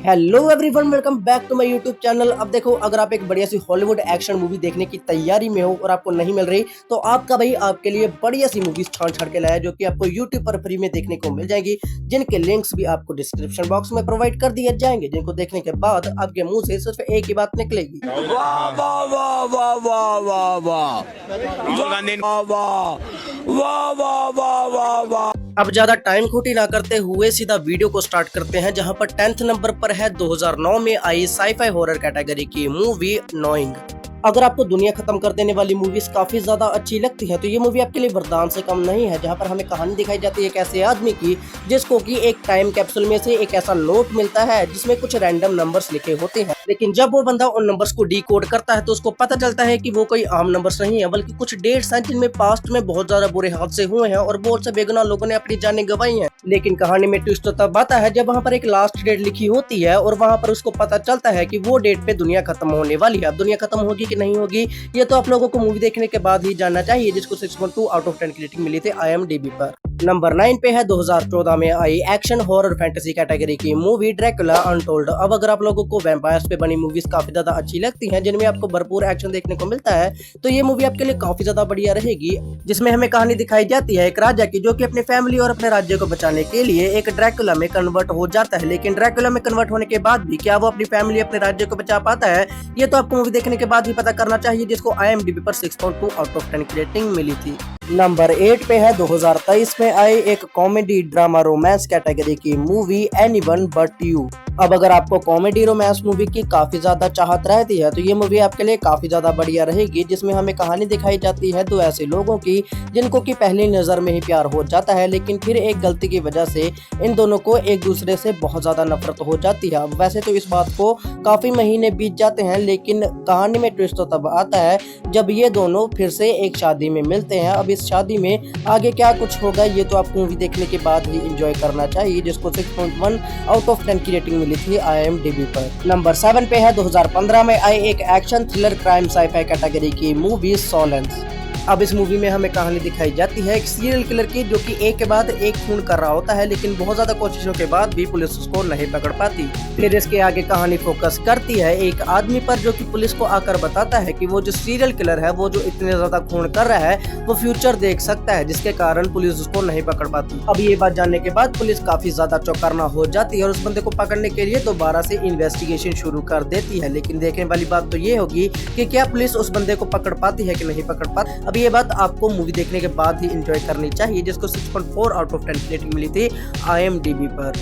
Hello everyone, welcome back to my YouTube channel. अब देखो, अगर आप एक बढ़िया सी हॉलीवुड एक्शन मूवी देखने की तैयारी में हो और आपको नहीं मिल रही, तो आपका भाई आपके लिए बढ़िया सी मूवीज छान छाड़ के लाया, जो कि आपको यूट्यूब पर फ्री में देखने को मिल जाएगी, जिनके लिंक्स भी आपको डिस्क्रिप्शन बॉक्स में प्रोवाइड कर दिए जाएंगे, जिनको देखने के बाद आपके मुंह से सिर्फ एक ही बात निकलेगी, वाह वाह वाह वाह वाह वाह वाह राहुल गांधी वाह वाह वाह वाह वाह वाह वाह। अब ज्यादा टाइम खोटी ना करते हुए सीधा वीडियो को स्टार्ट करते हैं, जहां पर 10th नंबर पर है 2009 में आई साईफाई हॉरर कैटेगरी की मूवी नोइंग। अगर आपको दुनिया खत्म कर देने वाली मूवीज काफी ज्यादा अच्छी लगती है, तो ये मूवी आपके लिए वरदान से कम नहीं है, जहां पर हमें कहानी दिखाई जाती है एक ऐसे आदमी की जिसको कि एक टाइम कैप्सूल में से एक ऐसा नोट मिलता है जिसमें कुछ रैंडम नंबर्स लिखे होते हैं। लेकिन जब वो बंदा उन नंबर्स को डिकोड करता है, तो उसको पता चलता है कि वो कोई आम नंबर्स नहीं है, बल्कि कुछ डेट्स हैं जिनमें पास्ट में बहुत ज्यादा बुरे हादसे हुए हैं और बहुत से बेगुनाह लोगों ने अपनी जानें गंवाई हैं। लेकिन कहानी में ट्विस्ट तो तब आता है जब वहाँ पर एक लास्ट डेट लिखी होती है और वहाँ पर उसको पता चलता है कि वो डेट पे दुनिया खत्म होने वाली है। अब दुनिया खत्म होगी कि नहीं होगी, ये तो आप लोगों को मूवी देखने के बाद ही जानना चाहिए, जिसको 6.2 आउट ऑफ 10 की रेटिंग मिली थी IMDb पर। नंबर 9 पे है 2014 में आई एक्शन हॉरर फैंटेसी कैटेगरी की मूवी ड्रैकुला अनटोल्ड। अब अगर आप लोगों को वैम्पायर्स पे बनी मूवीज काफी ज्यादा अच्छी लगती हैं, जिनमें आपको भरपूर एक्शन देखने को मिलता है, तो ये मूवी आपके लिए काफी ज्यादा बढ़िया रहेगी, जिसमें हमें कहानी दिखाई जाती है एक राजा की, जो कि अपनी फैमिली और अपने राज्य को बचाने के लिए एक ड्रैकुला में कन्वर्ट हो जाता है। लेकिन ड्रैकुला में कन्वर्ट होने के बाद भी क्या वो अपनी फैमिली अपने राज्य को बचा पाता है, ये तो आपको मूवी देखने के बाद ही पता करना चाहिए, जिसको IMDb पर 6.2 आउट ऑफ 10 की रेटिंग मिली थी। नंबर 8 पे है 2023 में आई एक कॉमेडी ड्रामा रोमांस कैटेगरी की मूवी एनीवन बट यू। अब अगर आपको कॉमेडी रोमांस मूवी की काफी ज्यादा चाहत रहती है, तो ये मूवी आपके लिए काफी ज्यादा बढ़िया रहेगी, जिसमें हमें कहानी दिखाई जाती है दो ऐसे लोगों की जिनको की पहली नजर में ही प्यार हो जाता है, लेकिन फिर एक गलती की वजह से इन दोनों को एक दूसरे से बहुत ज्यादा नफरत हो जाती है। अब वैसे तो इस बात को काफी महीने बीत जाते हैं, लेकिन कहानी में ट्विस्ट तो तब आता है जब ये दोनों फिर से एक शादी में मिलते हैं। अब इस शादी में आगे क्या कुछ होगा, ये तो आपको मूवी देखने के बाद ही एंजॉय करना चाहिए, जिसको 6.1 आउट ऑफ 10 की रेटिंग मिली थी IMDb पर। नंबर 7 पे है 2015 में आई एक action thriller crime sci-fi category की मूवी सोलेंस। अब इस मूवी में हमें कहानी दिखाई जाती है एक सीरियल किलर की, जो कि एक के बाद एक खून कर रहा होता है, लेकिन बहुत ज्यादा कोशिशों के बाद भी पुलिस उसको नहीं पकड़ पाती। फिर इसके आगे कहानी फोकस करती है एक आदमी पर, जो कि पुलिस को आकर बताता है कि वो जो सीरियल किलर है, वो जो इतने ज्यादा खून कर रहा है, वो फ्यूचर देख सकता है, जिसके कारण पुलिस उसको नहीं पकड़ पाती। अब ये बात जानने के बाद पुलिस काफी ज्यादा चौकन्ना हो जाती है और उस बंदे को पकड़ने के लिए दोबारा से इन्वेस्टिगेशन शुरू कर देती है। लेकिन देखने वाली बात तो ये होगी कि क्या पुलिस उस बंदे को पकड़ पाती है कि नहीं पकड़ पाती। अब ये बात आपको मूवी देखने के बाद ही एंजॉय करनी चाहिए, जिसको 6.4 आउट ऑफ 10 की रेटिंग मिली थी IMDb पर।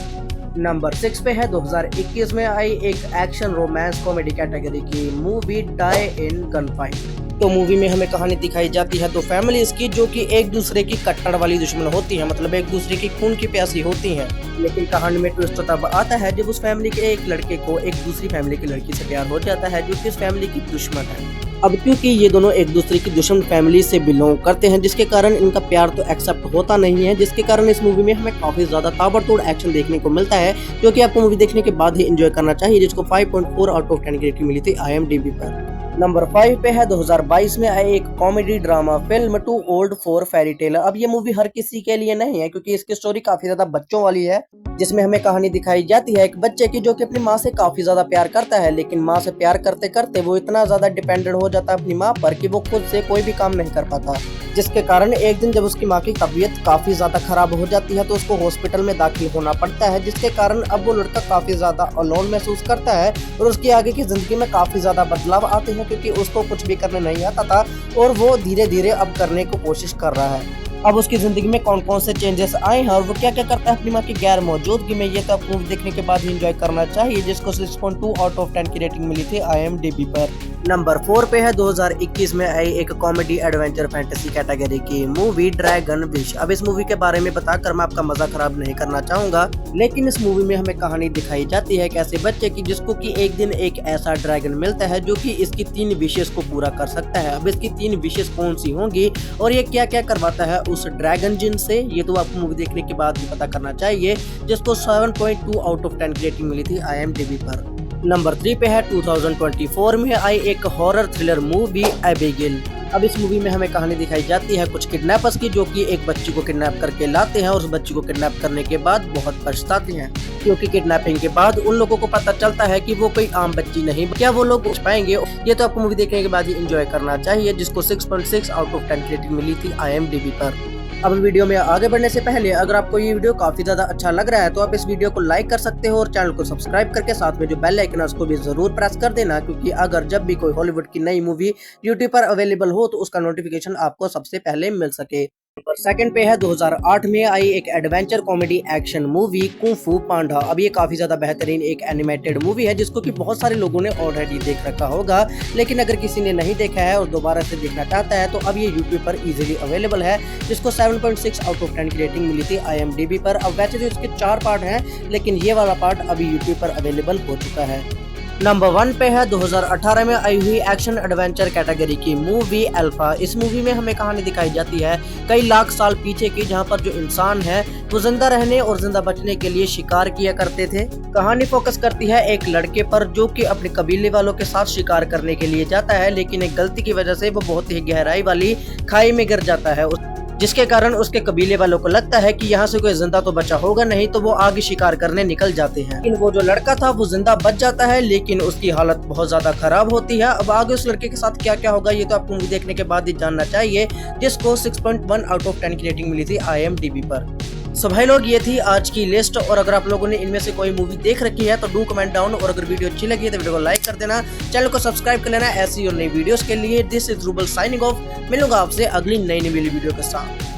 नंबर 6 पे है 2021 में आई एक एक्शन रोमांस कॉमेडी कैटेगरी की मूवी डाई इन गनफाइट। तो मूवी में हमें कहानी दिखाई जाती है दो फैमिलीज की, जो कि एक दूसरे की कट्टर वाली दुश्मन होती हैं, मतलब एक दूसरे की खून की प्यासी होती हैं। लेकिन कहानी में ट्विस्ट तब आता है जब उस फैमिली के एक लड़के को एक दूसरी फैमिली की लड़की से प्यार हो जाता है, जो कि उस फैमिली की दुश्मन है। अब क्योंकि ये दोनों एक दूसरे की दुश्मन फैमिली से बिलोंग करते हैं, जिसके कारण इनका प्यार तो एक्सेप्ट होता नहीं है, जिसके कारण इस मूवी में हमें काफी ज्यादा ताबड़तोड़ एक्शन देखने को मिलता है, जो कि आपको मूवी देखने के बाद ही एंजॉय करना चाहिए, जिसको 5.4 आउट ऑफ 10 की रेटिंग मिली थी IMDb पर। नंबर 5 पे है 2022 में आई एक comedy drama film too old for fairy tale. अब ये मूवी हर किसी के लिए नहीं है, क्योंकि इसकी स्टोरी काफी ज्यादा बच्चों वाली है, जिसमें हमें कहानी दिखाई जाती है एक बच्चे की, जो कि अपनी माँ से काफी ज्यादा प्यार करता है, लेकिन माँ से प्यार करते करते वो इतना ज्यादा डिपेंडेंट हो जाता है अपनी माँ पर कि वो खुद से कोई भी काम नहीं कर पाता, जिसके कारण एक दिन जब उसकी माँ की तबीयत काफी ज्यादा खराब हो जाती है, तो उसको हॉस्पिटल में दाखिल होना पड़ता है, जिसके कारण अब वो लड़का काफी ज्यादा अलोन महसूस करता है और उसकी आगे की जिंदगी में काफी ज्यादा बदलाव आते हैं, क्योंकि उसको कुछ भी करने नहीं आता था और वो धीरे धीरे अब करने को कोशिश कर रहा है। अब उसकी जिंदगी में कौन कौन से चेंजेस आए हैं और वो क्या क्या करता है अपनी माँ की गैर मौजूदगी में, ये तो आप मूवी देखने के बाद ही एंजॉय करना चाहिए, जिसको 6.2 आउट ऑफ 10 की रेटिंग मिली थी IMDb पर। नंबर 4 पे है 2021 में आई एक कॉमेडी एडवेंचर फैंटेसी कैटेगरी की मूवी ड्रैगन विश। अब इस मूवी के बारे में बताकर मैं आपका मजा खराब नहीं करना चाहूंगा, लेकिन इस मूवी में हमें कहानी दिखाई जाती है एक ऐसे बच्चे की, जिसको कि एक दिन एक ऐसा ड्रैगन मिलता है, जो कि इसकी 3 विशेष को पूरा कर सकता है। अब इसकी 3 विशेष कौन सी होंगी और ये क्या क्या करवाता है उस ड्रैगन जिन से, ये तो आपको मूवी देखने के बाद ही पता करना चाहिए, जिसको 7.2 आउट ऑफ 10 की रेटिंग मिली थी IMDb पर। नंबर 3 पे है 2024 में आई एक हॉरर थ्रिलर मूवी एबिगेल। अब इस मूवी में हमें कहानी दिखाई जाती है कुछ किडनैपर्स की, जो कि एक बच्ची को किडनैप करके लाते हैं और उस बच्ची को किडनैप करने के बाद बहुत पछताते हैं, क्योंकि किडनैपिंग के बाद उन लोगों को पता चलता है कि वो कोई आम बच्ची नहीं। क्या वो लोग उठ पाएंगे? ये तो आपको मूवी देखने के बाद ही एंजॉय करना चाहिए, जिसको 6.6 आउट ऑफ 10 रेटिंग मिली थी IMDb पर। अब वीडियो में आगे बढ़ने से पहले अगर आपको ये वीडियो काफी ज्यादा अच्छा लग रहा है तो आप इस वीडियो को लाइक कर सकते हो और चैनल को सब्सक्राइब करके साथ में जो बेल आइकन है उसको भी जरूर प्रेस कर देना, क्योंकि अगर जब भी कोई हॉलीवुड की नई मूवी यूट्यूब पर अवेलेबल हो तो उसका नोटिफिकेशन आपको सबसे पहले मिल सके। सेकंड पे है 2008 में आई एक adventure comedy action movie kung फू पांडा। अब ये काफी ज्यादा बेहतरीन एक एनिमेटेड मूवी है, जिसको कि बहुत सारे लोगों ने ऑलरेडी देख रखा होगा, लेकिन अगर किसी ने नहीं देखा है और दोबारा से देखना चाहता है तो अब ये यूट्यूब पर इजीली अवेलेबल है, जिसको 7.6 आउट ऑफ 10 की रेटिंग मिली थी IMDb पर। अब वैसे तो इसके 4 पार्ट हैं, लेकिन ये वाला पार्ट अभी यूट्यूब पर अवेलेबल हो चुका है। नंबर 1 पे है 2018 में आई हुई एक्शन एडवेंचर कैटेगरी की मूवी अल्फा। इस मूवी में हमें कहानी दिखाई जाती है कई लाख साल पीछे की, जहां पर जो इंसान है वो जिंदा रहने और जिंदा बचने के लिए शिकार किया करते थे। कहानी फोकस करती है एक लड़के पर जो कि अपने कबीले वालों के साथ शिकार करने के लिए जाता है, लेकिन एक गलती की वजह से वो बहुत ही गहराई वाली खाई में गिर जाता है, जिसके कारण उसके कबीले वालों को लगता है कि यहाँ से कोई जिंदा तो बचा होगा नहीं, तो वो आगे शिकार करने निकल जाते हैं। लेकिन वो जो लड़का था वो जिंदा बच जाता है, लेकिन उसकी हालत बहुत ज्यादा खराब होती है। अब आगे उस लड़के के साथ क्या क्या होगा ये तो आपको मूवी देखने के बाद ही जानना चाहिए, जिसको 6.1 आउट ऑफ 10 की रेटिंग मिली थी IMDb पर। सो भाई लोग, ये थी आज की लिस्ट, और अगर आप लोगों ने इनमें से कोई मूवी देख रखी है तो डू कमेंट डाउन, और अगर वीडियो अच्छी लगी है तो वीडियो को लाइक कर देना, चैनल को सब्सक्राइब कर लेना ऐसी और नई वीडियोस के लिए। This is rouble signing off. मिलूंगा आपसे अगली नई वीडियो के साथ।